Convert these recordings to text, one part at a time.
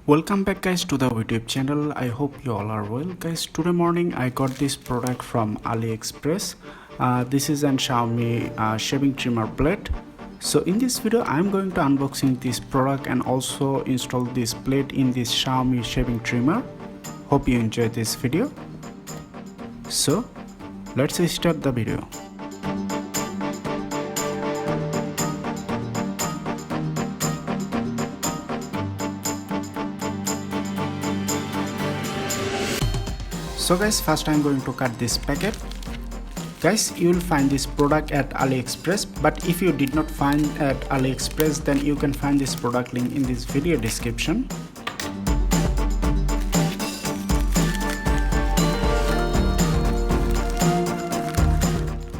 Welcome back guys to the YouTube channel. I hope you all are well guys. Today morning I got this product from AliExpress. This is an Xiaomi shaving trimmer blade. So in this video I'm going to unboxing this product and also install this blade in this Xiaomi shaving trimmer. Hope you enjoy this video. So let's start the video. So guys, first I'm going to cut this packet. Guys, you will find this product at AliExpress, but if you did not find at AliExpress, then you can find this product link in this video description.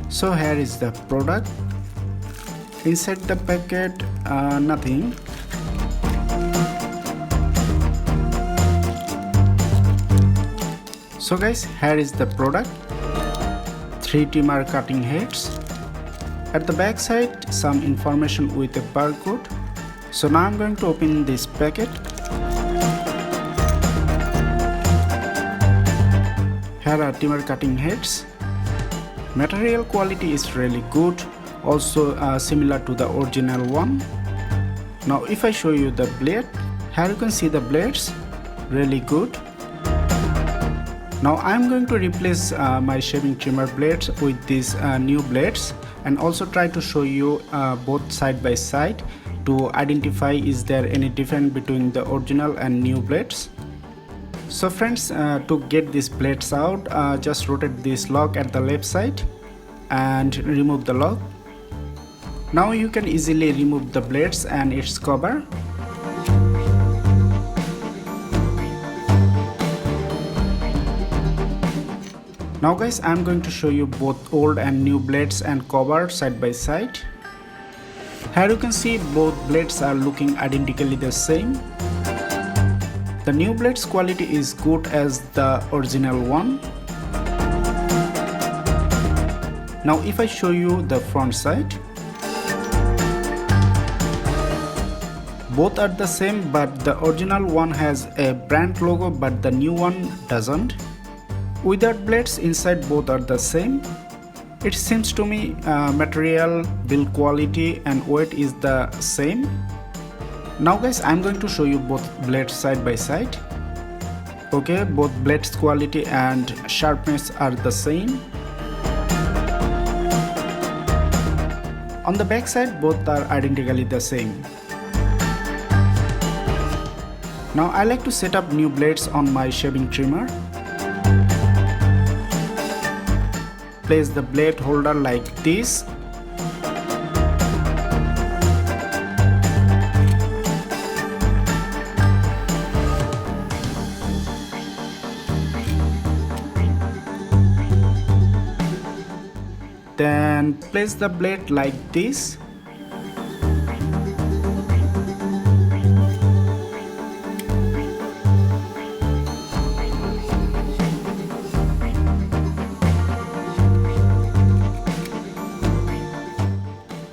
So here is the product. Inside the packet, nothing. So guys, here is the product. 3 trimmer cutting heads. At the back side, some information with a barcode. So now I'm going to open this packet. Here are trimmer cutting heads. Material quality is really good, also similar to the original one. Now if I show you the blade, here you can see the blades, really good. Now I'm going to replace my shaving trimmer blades with these new blades and also try to show you both side by side to identify is there any difference between the original and new blades. So friends, to get these blades out, just rotate this lock at the left side and remove the lock. Now you can easily remove the blades and its cover. Now guys, I'm going to show you both old and new blades and cover side by side. Here you can see both blades are looking identically the same. The new blades quality is good as the original one. Now if I show you the front side, both are the same, but the original one has a brand logo but the new one doesn't. Without blades, inside both are the same. It seems to me material, build quality and weight is the same. Now guys, I'm going to show you both blades side by side. Okay, both blades quality and sharpness are the same. On the back side, both are identically the same. Now I like to set up new blades on my shaving trimmer. Place the blade holder like this. Then place the blade like this.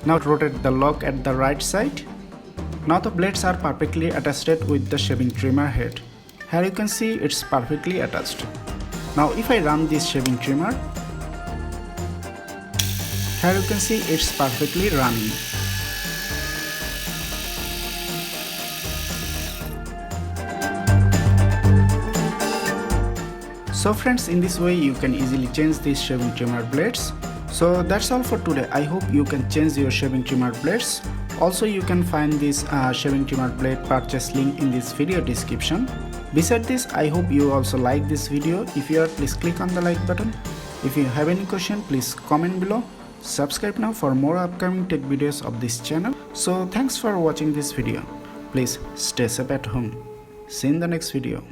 Now rotate the lock at the right side. Now the blades are perfectly attached with the shaving trimmer head. Here you can see it's perfectly attached. Now if I run this shaving trimmer, here you can see it's perfectly running. So friends, in this way you can easily change these shaving trimmer blades. So that's all for today. I hope you can change your shaving trimmer blades. Also you can find this shaving trimmer blade purchase link in this video description. Beside this, I hope you also like this video. If you are, please click on the like button. If you have any question, please comment below. Subscribe now for more upcoming tech videos of this channel. So thanks for watching this video. Please stay safe at home. See you in the next video.